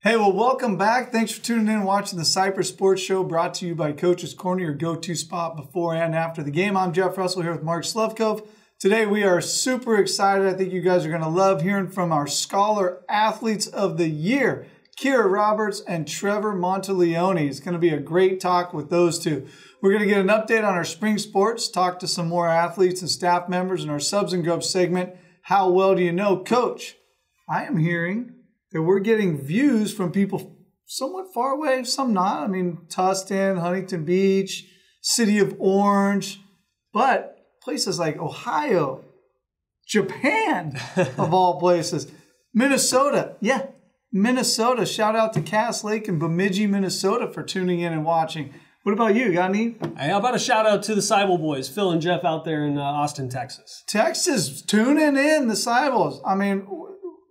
Hey, well, welcome back. Thanks for tuning in and watching the Cypress Sports Show, brought to you by Coach's Corner, your go-to spot before and after the game. I'm Jeff Russell here with Mark Slevcove. Today we are super excited. I think you guys are going to love hearing from our Scholar Athletes of the Year, Keira Roberts and Trevor Monteleone. It's going to be a great talk with those two. We're going to get an update on our spring sports, talk to some more athletes and staff members in our Subs and Grubs segment. How well do you know, Coach? I am hearing that we're getting views from people somewhat far away, some not. I mean, Tustin, Huntington Beach, City of Orange, but places like Ohio, Japan, of all places, Minnesota. Yeah, Minnesota. Shout out to Cass Lake and Bemidji, Minnesota for tuning in and watching. What about you? Got any? Hey, how about a shout out to the Seibel boys, Phil and Jeff out there in Austin, Texas. Texas, tuning in, the Seibels. I mean,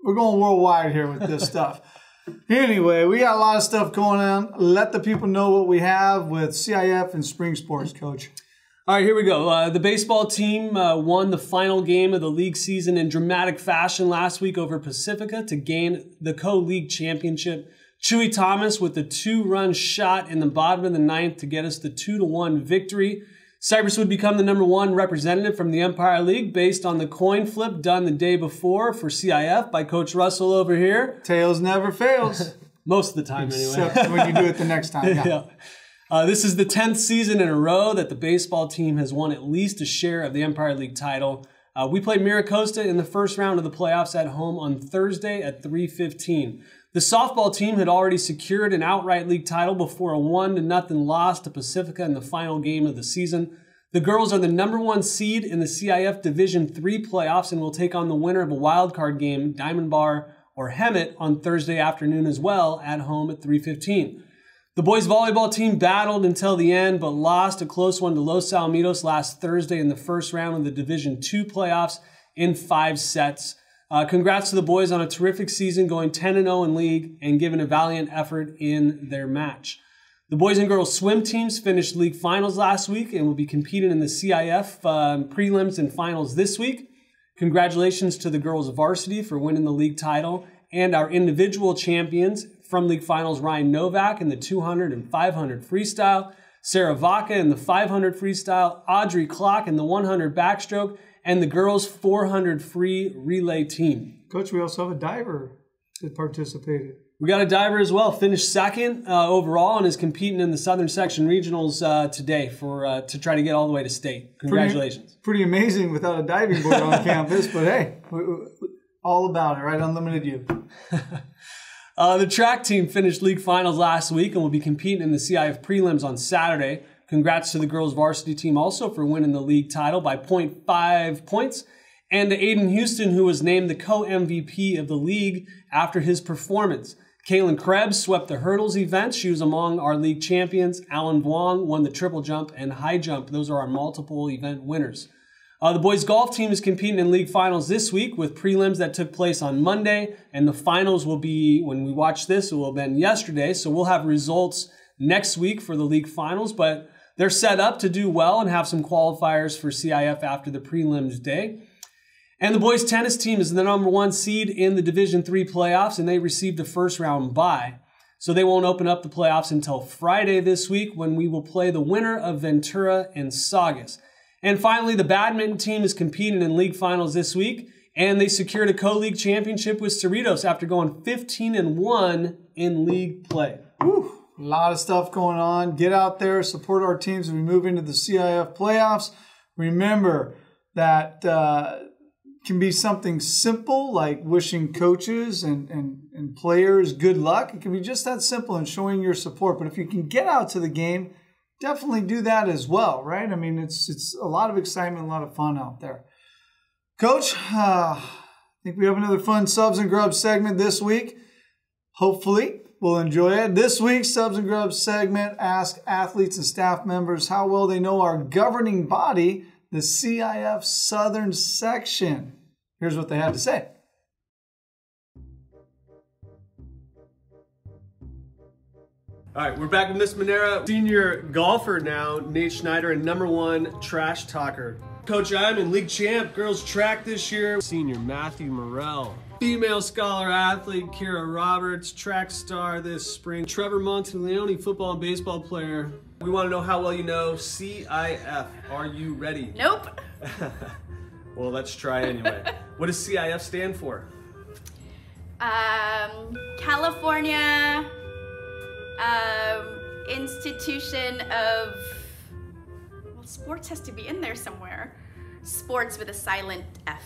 we're going worldwide here with this stuff. Anyway, we got a lot of stuff going on. Let the people know what we have with CIF and spring sports, Coach. All right, here we go. The baseball team won the final game of the league season in dramatic fashion last week over Pacifica to gain the co-league championship. Chewy Thomas with the 2-run shot in the bottom of the ninth to get us the 2-1 victory. Cypress would become the #1 representative from the Empire League based on the coin flip done the day before for CIF by Coach Russell over here. Tails never fails. Most of the time, anyway. Except when you do it the next time. Yeah. This is the 10th season in a row that the baseball team has won at least a share of the Empire League title. We played Miracosta in the first round of the playoffs at home on Thursday at 3:15. The softball team had already secured an outright league title before a 1-0 loss to Pacifica in the final game of the season. The girls are the #1 seed in the CIF Division III playoffs and will take on the winner of a wild card game, Diamond Bar or Hemet, on Thursday afternoon as well at home at 3:15. The boys volleyball team battled until the end, but lost a close one to Los Alamitos last Thursday in the first round of the Division II playoffs in 5 sets. Congrats to the boys on a terrific season, going 10-0 in league and giving a valiant effort in their match. The boys and girls swim teams finished league finals last week and will be competing in the CIF prelims and finals this week. Congratulations to the girls varsity for winning the league title and our individual champions from league finals, Ryan Novak in the 200 and 500 freestyle, Sarah Vaca in the 500 freestyle, Audrey Clock in the 100 backstroke, and the girls 400 free relay team. Coach, we also have a diver that participated. We got a diver as well, finished second overall and is competing in the Southern Section Regionals today to try to get all the way to state. Congratulations. Pretty amazing without a diving board on campus, but hey, all about it, right? Unlimited you. The track team finished league finals last week and will be competing in the CIF prelims on Saturday. Congrats to the girls varsity team also for winning the league title by 0.5 points. And to Aiden Houston, who was named the co-MVP of the league after his performance. Kaylin Krebs swept the hurdles event. She was among our league champions. Alan Vuong won the triple jump and high jump. Those are our multiple event winners. The boys golf team is competing in league finals this week with prelims that took place on Monday. And the finals will be, when we watch this, it will have been yesterday. So we'll have results next week for the league finals. But they're set up to do well and have some qualifiers for CIF after the prelims day. And the boys tennis team is the #1 seed in the Division III playoffs, and they received a first round bye. So they won't open up the playoffs until Friday this week when we will play the winner of Ventura and Saugus. And finally, the badminton team is competing in league finals this week, and they secured a co-league championship with Cerritos after going 15-1 in league play. Whew. A lot of stuff going on. Get out there, support our teams as we move into the CIF playoffs. Remember that can be something simple like wishing coaches and players good luck. It can be just that simple and showing your support. But if you can get out to the game, definitely do that as well, right? I mean, it's a lot of excitement, a lot of fun out there. Coach, I think we have another fun Subs and Grubs segment this week. Hopefully, we'll enjoy it. This week's Subs and Grubs segment asks athletes and staff members how well they know our governing body, the CIF Southern Section. Here's what they had to say. All right, we're back with Miss Monera, senior golfer now, Nate Schneider, and #1 trash talker. Coach, I'm in league champ girls track this year. Senior Matthew Morrell, Female scholar athlete Keira Roberts, track star this spring. Trevor Monteleone, football and baseball player. We want to know how well you know CIF. Are you ready? Nope. Well, let's try anyway. What does CIF stand for? California Institution of, well, sports has to be in there somewhere. Sports with a silent F.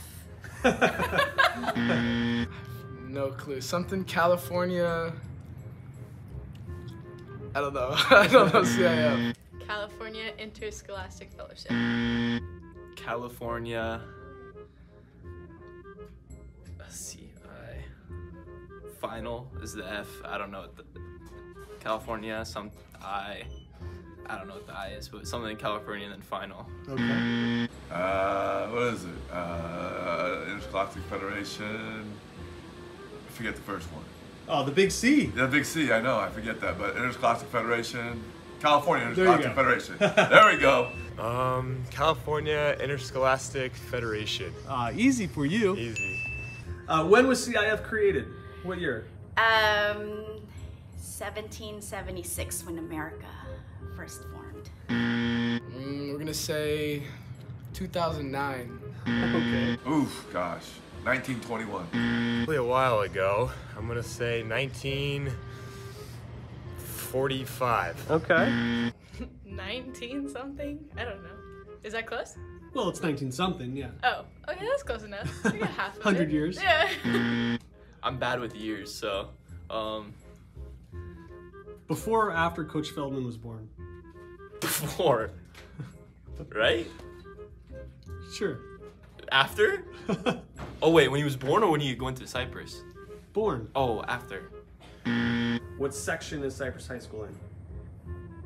No clue. Something California. I don't know. I don't know CIF. California Interscholastic Fellowship. California CI final is the F. I don't know what the California I don't know what the I is, but something in California and then final. Okay. What is it? Interscholastic Federation. I forget the first one. Oh, the big C. Yeah, big C, I know, I forget that, but Interscholastic Federation, California There you Interscholastic go. Federation. There we go. California Interscholastic Federation. Easy for you. Easy. When was CIF created? What year? 1776 when America first formed. We're gonna say 2009. Okay. Oof, gosh. 1921. Probably a while ago. I'm gonna say 1945. Okay. 19 something? I don't know. Is that close? Well, it's 19 something, yeah. Oh, okay, that's close enough. I got half of 100 it. years. Yeah. I'm bad with years, so Before or after Coach Feldman was born? before, right? Sure. After? Oh wait, when he was born or when he went to Cypress? Born. Oh, after. What section is Cypress High School in?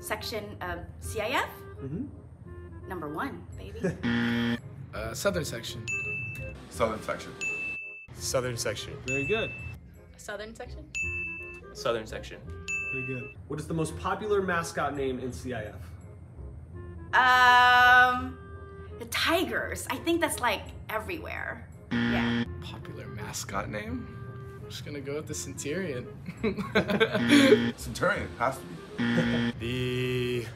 Section of CIF? Mm-hmm. Number 1, baby. Southern section. Southern section. Southern section. Very good. Southern section? Southern section. Very good. What is the most popular mascot name in CIF? The Tigers. I think that's like everywhere. Yeah. Popular mascot name? I'm just gonna go with the Centurion. Centurion, has to be. The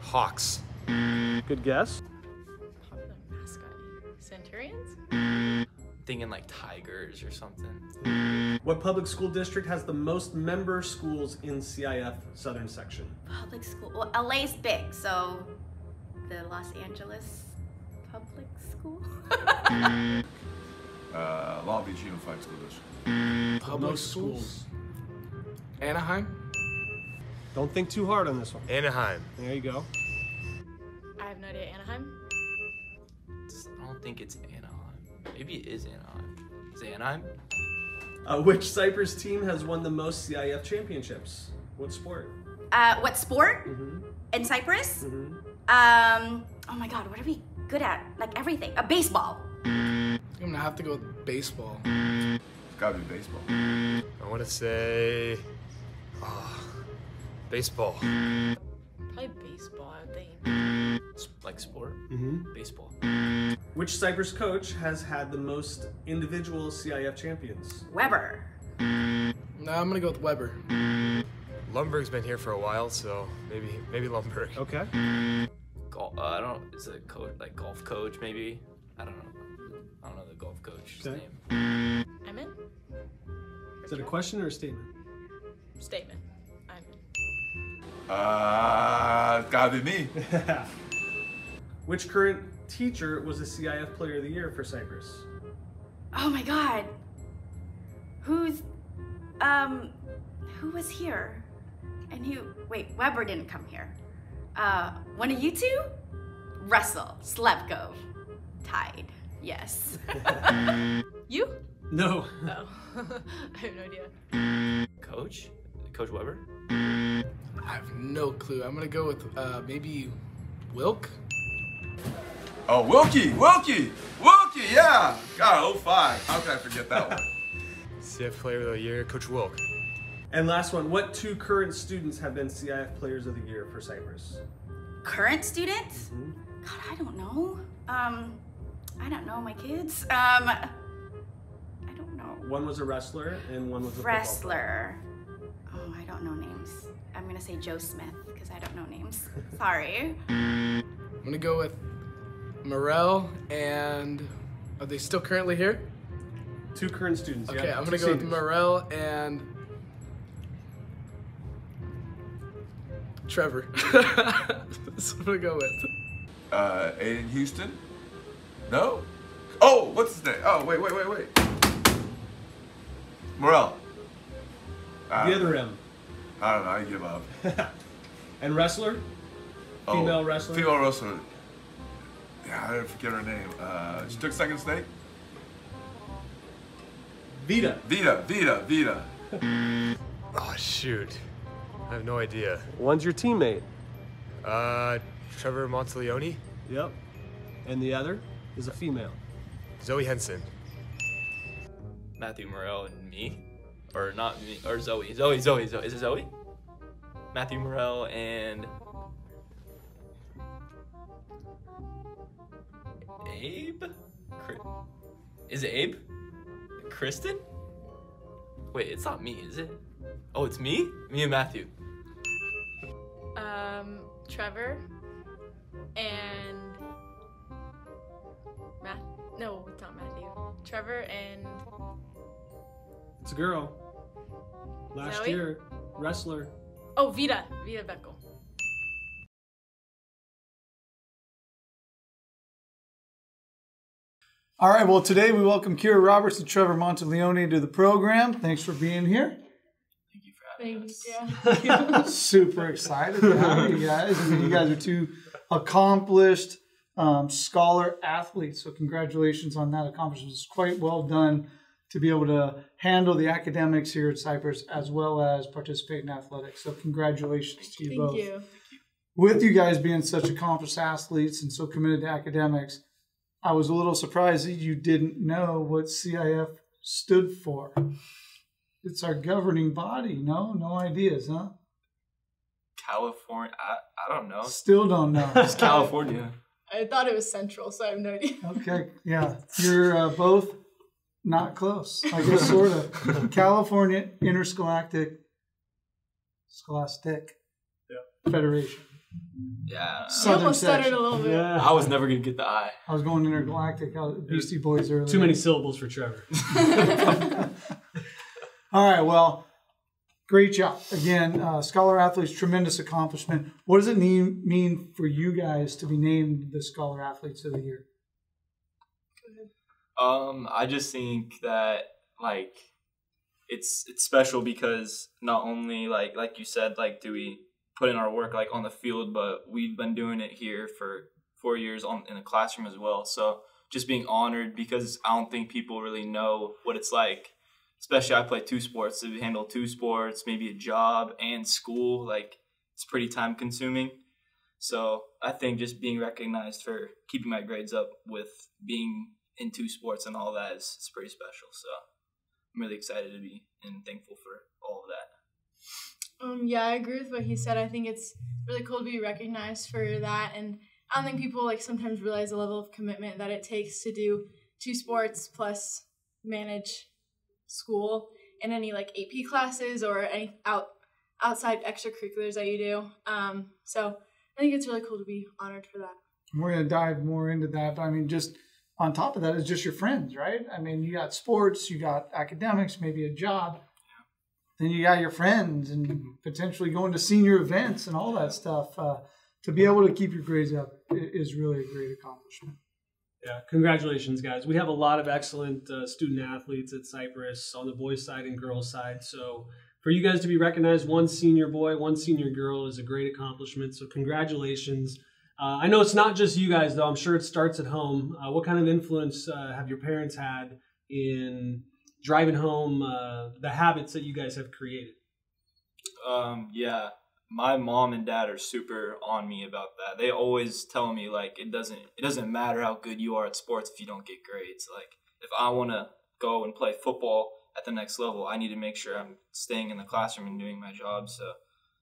Hawks. Good guess. Popular mascot. Centurions? Thinking like Tigers or something. What public school district has the most member schools in CIF Southern Section? Public school. Well, LA's big, so the Los Angeles Public School. Long Beach Unified School District. Public Most schools. Anaheim? Don't think too hard on this one. Anaheim. There you go. I have no idea. Anaheim? I don't think it's Anaheim. Maybe it is Anaheim. Is it Anaheim? Which Cypress team has won the most CIF championships? What sport? What sport? Mm-hmm. In Cyprus? Mm-hmm. Oh my God, what are we good at? Like everything. Baseball. I'm gonna have to go with baseball. It's gotta be baseball. I want to say baseball. Probably baseball, I think. Like sport? Mm-hmm. Baseball. Which Cypress coach has had the most individual CIF champions? Weber. No, I'm gonna go with Weber. Lundberg's been here for a while, so maybe Lundberg. Okay. I don't. Is it a coach like golf coach maybe? I don't know. I don't know the golf coach's Okay. name. I'm in? Is that a question or a statement? Statement. I'm in. It's gotta be me. Which current teacher was the CIF Player of the Year for Cypress? Oh my God. Who was here? And wait, Weber didn't come here. One of you two? Russell, Slevcove. Tied, yes. You? No. Oh. I have no idea. Coach? Coach Weber? I have no clue. I'm gonna go with maybe Wilk. Oh, Wilkie, yeah. God, 05. How can I forget that one? CF Player of the Year, Coach Wilk. And last one, what two current students have been CIF Players of the Year for Cypress? Current students? Mm-hmm. God, I don't know. I don't know my kids. One was a wrestler and one was a football Wrestler. Oh, I don't know names. I'm gonna say Joe Smith because I don't know names. Sorry. I'm gonna go with Morel and are they still currently here? player. 2 current students. Okay, yeah. I'm gonna 2 go with seniors. Morel and Trevor. That's what I'm gonna go with. Aiden Houston? No? Oh, what's his name? Oh, wait. Morel. The other M. I don't know, I give up. And wrestler? Female wrestler? Female wrestler. Yeah, I didn't forget her name. She took second state? Vita. Vita. Oh, shoot. I have no idea. One's your teammate. Trevor Monteleone? Yep. And the other is a female. Zoe Henson. Matthew Morel and me. Or not me, or Zoe. Zoe. Is it Zoe? Matthew Morel and Abe? Is it Abe? Kristen? Wait, it's not me, is it? Oh, it's me? Me and Matthew. Trevor and no, it's not Matthew. Trevor and It's a girl. Last Zoe? year, wrestler. oh, Vita Beckel. All right, well, today we welcome Keira Roberts and Trevor Monteleone to the program. Thanks for being here. Thank you for having Thanks. us. Yeah. Super excited to have you guys. I mean, you guys are 2 accomplished scholar athletes, so congratulations on that accomplishment. It's quite well done to be able to handle the academics here at Cypress as well as participate in athletics. So congratulations to you both. Thank you. With you guys being such accomplished athletes and so committed to academics, I was a little surprised that you didn't know what CIF stood for. It's our governing body. No ideas, huh? California, I don't know. Still don't know. It's California. I thought it was Central, so I have no idea. Okay, yeah. You're both not close. I guess sort of. California Interscholastic Federation. Yeah. You Southern almost stuttered section. a little bit. Yeah. I was never gonna get the I. I was going intergalactic. Beastie Boys earlier. Too many syllables for Trevor. All right, well, great job. Again, Scholar Athletes, tremendous accomplishment. What does it mean for you guys to be named the Scholar Athletes of the Year? I just think that like it's special because not only like you said, like do we put in our work like on the field, but we've been doing it here for 4 years in the classroom as well. So just being honored because I don't think people really know what it's like. Especially I play 2 sports, so we handle 2 sports, maybe a job and school. Like it's pretty time consuming. So I think just being recognized for keeping my grades up with being in 2 sports and all that is pretty special. So I'm really excited to be and thankful for all of that. Yeah, I agree with what he said. I think it's really cool to be recognized for that, and I don't think people like sometimes realize the level of commitment that it takes to do 2 sports plus manage school and any like AP classes or any outside extracurriculars that you do. So I think it's really cool to be honored for that. We're going to dive more into that. But I mean, just on top of that is just your friends, right? I mean, you got sports, you got academics, maybe a job. Then you got your friends and potentially going to senior events and all that stuff. To be able to keep your grades up is really a great accomplishment. Yeah, congratulations, guys. We have a lot of excellent student athletes at Cypress on the boys' side and girls' side. So for you guys to be recognized, 1 senior boy, 1 senior girl is a great accomplishment. So congratulations. I know it's not just you guys, though. I'm sure it starts at home. What kind of influence have your parents had in driving home the habits that you guys have created? Yeah, my mom and dad are super on me about that. They always tell me like it doesn't matter how good you are at sports if you don't get grades. Like if I want to go and play football at the next level, I need to make sure I'm staying in the classroom and doing my job. So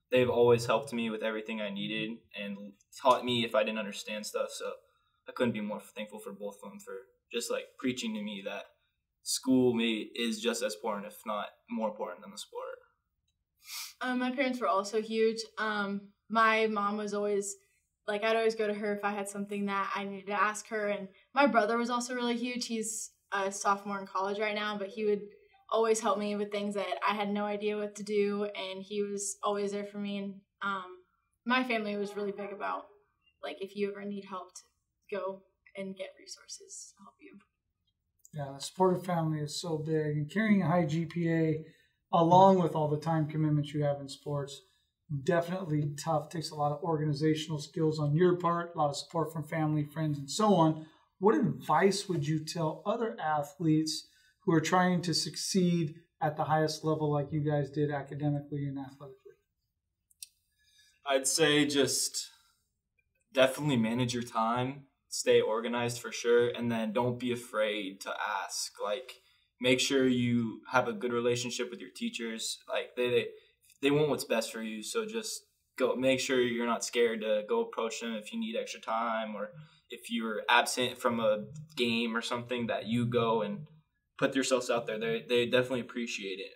they've always helped me with everything I needed and taught me if I didn't understand stuff. So I couldn't be more thankful for both of them for just like preaching to me that school is just as important, if not more important than the sport. My parents were also huge. My mom was always, like, I'd always go to her if I had something that I needed to ask her. And my brother was also really huge. He's a sophomore in college right now, but he would always help me with things that I had no idea what to do. And he was always there for me. And my family was really big about, like, if you ever need help, to go and get resources to help you. Yeah, the supportive family is so big. And carrying a high GPA along with all the time commitments you have in sports, definitely tough. Takes a lot of organizational skills on your part, a lot of support from family, friends, and so on. What advice would you tell other athletes who are trying to succeed at the highest level like you guys did academically and athletically? I'd say just definitely manage your time, stay organized for sure, and then don't be afraid to ask. Like, make sure you have a good relationship with your teachers. Like, they want what's best for you, so just go. Make sure you're not scared to go approach them if you need extra time, or if you're absent from a game or something, that you go and put yourselves out there. They definitely appreciate it.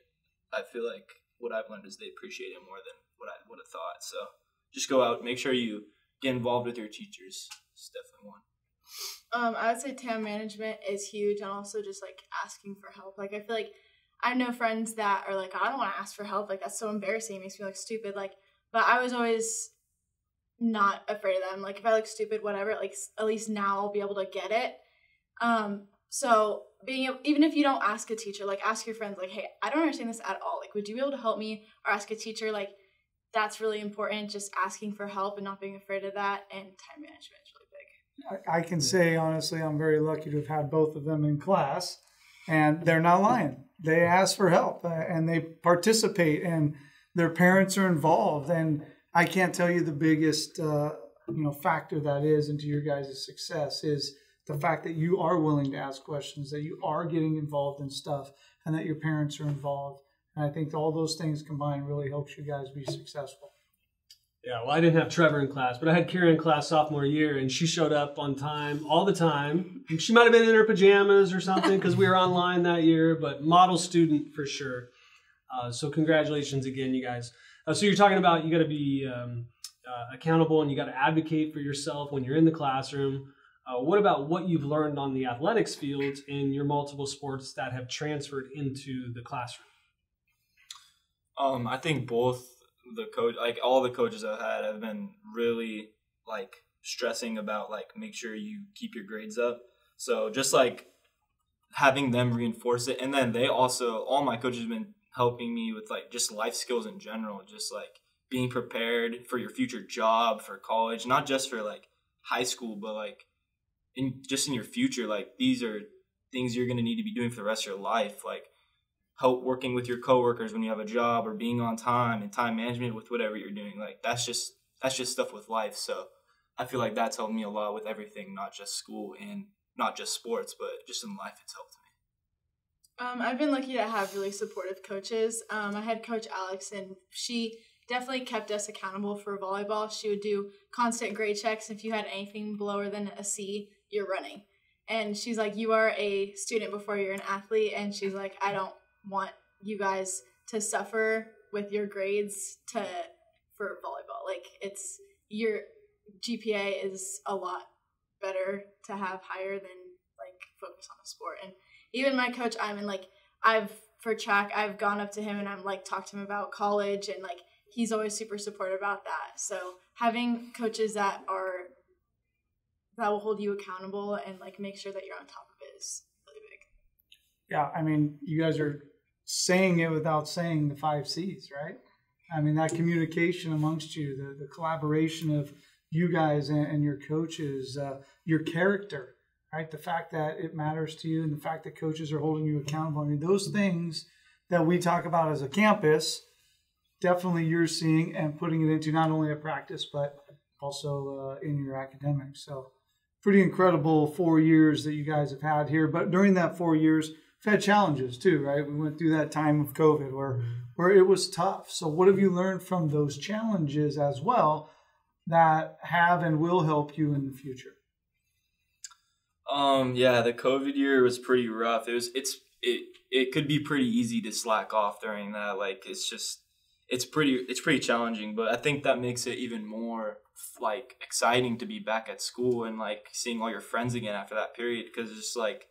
I feel like what I've learned is they appreciate it more than what I would have thought. So just go out, make sure you get involved with your teachers. It's definitely one. I would say time management is huge, and also just, like, asking for help. Like, I feel like I know friends that are like, I don't want to ask for help. Like, that's so embarrassing. It makes me look stupid. Like, but I was always not afraid of them. Like, if I look stupid, whatever, like, at least now I'll be able to get it. So even if you don't ask a teacher, like, ask your friends, like, hey, I don't understand this at all. Like, would you be able to help me? Or ask a teacher. Like, that's really important. Just asking for help and not being afraid of that. And time management is really big. I can say, honestly, I'm very lucky to have had both of them in class, and they're not lying. They ask for help, and they participate, and their parents are involved. And I can't tell you the biggest factor that is into your guys' success is the fact that you are willing to ask questions, that you are getting involved in stuff, and that your parents are involved. And I think all those things combined really helps you guys be successful. Yeah, well, I didn't have Trevor in class, but I had Keira in class sophomore year, and she showed up on time all the time. She might have been in her pajamas or something because we were online that year, but model student for sure. So congratulations again, you guys. So you're talking about you got to be accountable, and you got to advocate for yourself when you're in the classroom. What about what you've learned on the athletics field in your multiple sports that have transferred into the classroom? I think both all the coaches I've had have been really, like, stressing about, like, make sure you keep your grades up. So just, like, having them reinforce it. And then they also, all my coaches have been helping me with, like, just life skills in general, just, like, being prepared for your future job, for college, not just for, like, high school, but, like, in your future. Like, these are things you're going to need to be doing for the rest of your life, like help working with your coworkers when you have a job, or being on time, and time management with whatever you're doing. Like, that's just stuff with life. So I feel like that's helped me a lot with everything, not just school and not just sports, but just in life it's helped me. I've been lucky to have really supportive coaches. I had Coach Alex, and she definitely kept us accountable for volleyball. She would do constant grade checks. If you had anything below than a C, you're running. And she's like, you are a student before you're an athlete. And she's like, I don't want you guys to suffer with your grades for volleyball. Like, it's your GPA is a lot better to have higher than, like, focus on the sport. And even my coach, for track, I've gone up to him and I'm, like, talked to him about college, and, like, he's always super supportive about that. So having coaches that will hold you accountable and, like, make sure that you're on top of it is really big. Yeah, I mean, you guys are saying it without saying the 5 C's, right? I mean, that communication amongst you, the collaboration of you guys and your coaches, your character, right? The fact that it matters to you, and the fact that coaches are holding you accountable. I mean, those things that we talk about as a campus, definitely you're seeing and putting it into not only a practice, but also in your academics. So pretty incredible 4 years that you guys have had here. But during that 4 years, we've had challenges too, right? We went through that time of COVID where it was tough. So what have you learned from those challenges as well that have and will help you in the future? Yeah, the COVID year was pretty rough. It's it could be pretty easy to slack off during that. Like it's pretty challenging, but I think that makes it even more like exciting to be back at school and like seeing all your friends again after that period, because it's just like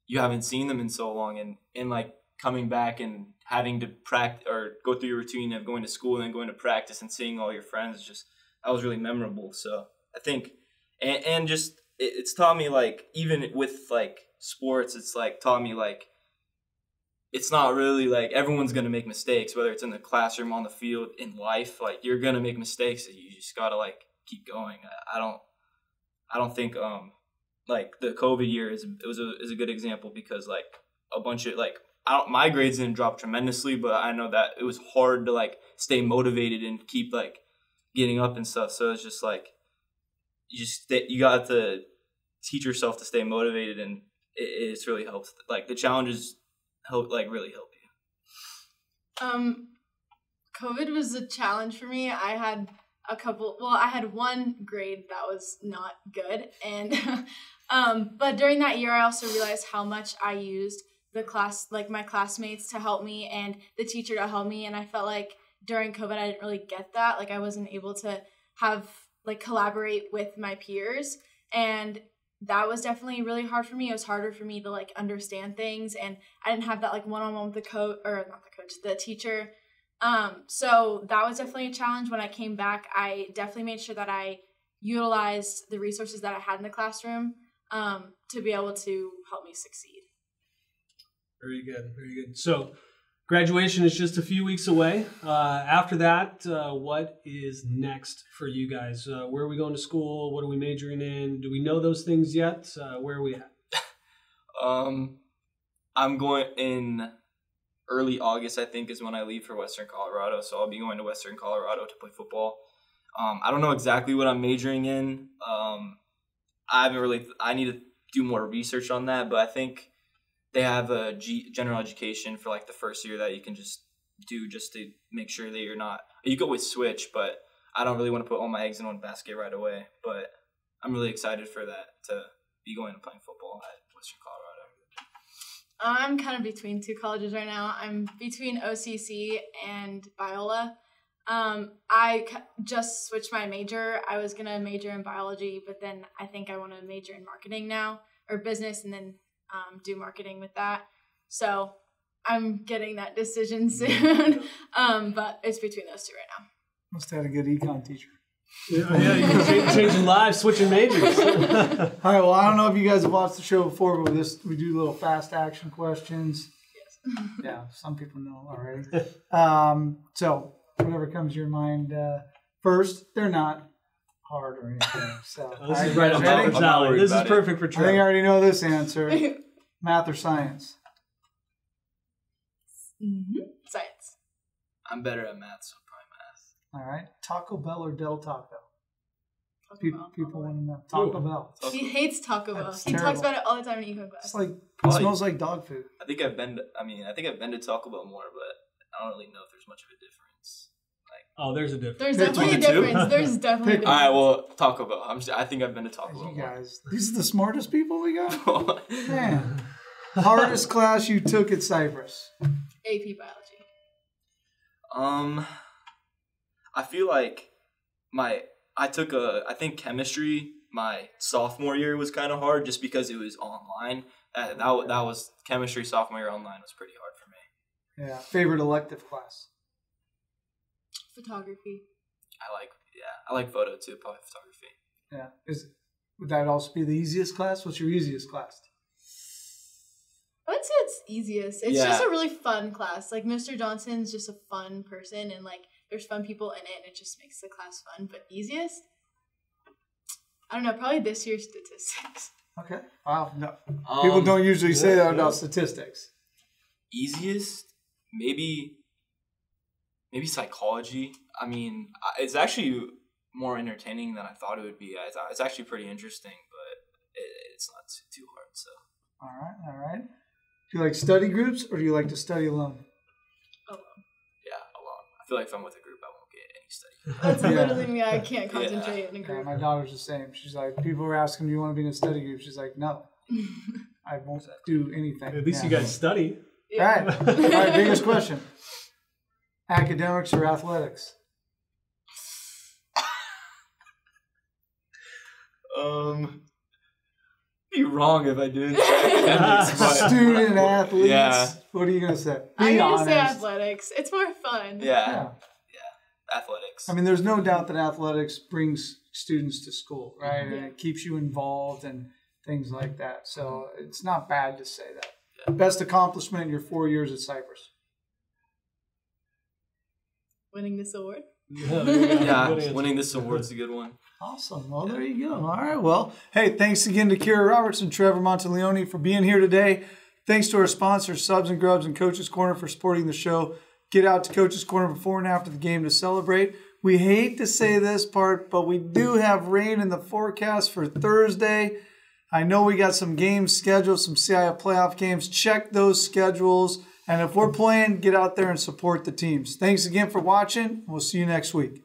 you haven't seen them in so long, and like coming back and having to practice or go through your routine of going to school and then going to practice and seeing all your friends, just that was really memorable. So I think and just it's taught me, like, even with like sports, it's like taught me like it's not really like everyone's going to make mistakes, whether it's in the classroom, on the field, in life. Like, you're going to make mistakes. You just got to like keep going. I don't think like the COVID year is a good example, because like a bunch of like my grades didn't drop tremendously, but I know that it was hard to like stay motivated and keep like getting up and stuff. So it's just like you got to teach yourself to stay motivated, and it's really helped. Like the challenges really help you. COVID was a challenge for me. I had one grade that was not good, and but during that year I also realized how much I used the class, like my classmates, to help me and the teacher to help me. And I felt like during COVID I didn't really get that. Like, I wasn't able to have like collaborate with my peers, and that was definitely really hard for me. It was harder for me to like understand things, and I didn't have that like one-on-one with the teacher. So that was definitely a challenge. When I came back, I definitely made sure that I utilized the resources that I had in the classroom to be able to help me succeed. Very good, very good. So graduation is just a few weeks away. After that, what is next for you guys? Where are we going to school? What are we majoring in? Do we know those things yet? Where are we at? I'm going in early August, I think, is when I leave for Western Colorado. So I'll be going to Western Colorado to play football. I don't know exactly what I'm majoring in. I need to do more research on that, but I think they have a general education for like the first year that you can just do, just to make sure that you go with switch, but I don't really want to put all my eggs in one basket right away. But I'm really excited for that, to be going and playing football at Western Colorado. I'm kind of between two colleges right now. I'm between OCC and Biola. I just switched my major. I was going to major in biology, but then I think I want to major in marketing now, or business, and then do marketing with that. So I'm getting that decision soon. But it's between those two right now. Must have had a good econ teacher. Yeah, you can changing lives, switching majors. All right, well, I don't know if you guys have watched the show before, but we do little fast action questions. Yes. Yeah, some people know already. So whatever comes to your mind first. They're not hard or anything. So this is right up Trevor's alley. This is perfect for Trevor. I think I already know this answer. Math or science? Science. I'm better at math, so probably math. All right. Taco Bell or Del Taco? Bell. People want to know. Taco Bell. He hates Taco Bell. That's He terrible. talks about it all the time in econ class. It's like, it smells like dog food. I think I've been to Taco Bell more, but I don't really know if there's much of a difference. Oh, there's a difference. There's definitely a difference. There's definitely a difference. All right, well, Taco Bell. I think I've been to Taco Bell You more. guys, these are the smartest people we got? Man. Hardest class you took at Cypress? AP biology. I feel like I think chemistry my sophomore year was kind of hard, just because it was online. That was chemistry sophomore year online was pretty hard for me. Yeah. Favorite elective class? Photography. I like photo too, probably photography. Yeah. Would that also be the easiest class? What's your easiest class? I would say it's easiest. It's just a really fun class. Like, Mr. Johnson's just a fun person, and like there's fun people in it, and it just makes the class fun. But easiest? I don't know, probably this year's statistics. Okay. Wow. No. People don't usually say that about statistics. Easiest? Maybe psychology. I mean, it's actually more entertaining than I thought it would be. It's actually pretty interesting, but it's not too hard. So. All right. Do you like study groups, or do you like to study alone? Alone. Yeah, alone. I feel like if I'm with a group, I won't get any study. That's literally me. I can't concentrate in a Yeah, group. my daughter's the same. She's like, people were asking, do you want to be in a study group? She's like, no. I won't do anything. At least you guys study. All right. All right, biggest question. Academics or athletics? Be wrong if I didn't say academics, but Student athletes. Yeah. What are you going to say? I'm Be gonna honest. say athletics. It's more fun. yeah, athletics. I mean, there's no doubt that athletics brings students to school, right? And it keeps you involved and things like that. So it's not bad to say that. Yeah. Best accomplishment in your 4 years at Cypress? Winning this award. Yeah, winning this award's a good one. Awesome. Well, there you go. All right. Well, hey, thanks again to Keira Robertson, Trevor Monteleone for being here today. Thanks to our sponsors, Subs and Grubs and Coach's Corner for supporting the show. Get out to Coach's Corner before and after the game to celebrate. We hate to say this part, but we do have rain in the forecast for Thursday. I know we got some games scheduled, some CIF playoff games. Check those schedules. And if we're playing, get out there and support the teams. Thanks again for watching. We'll see you next week.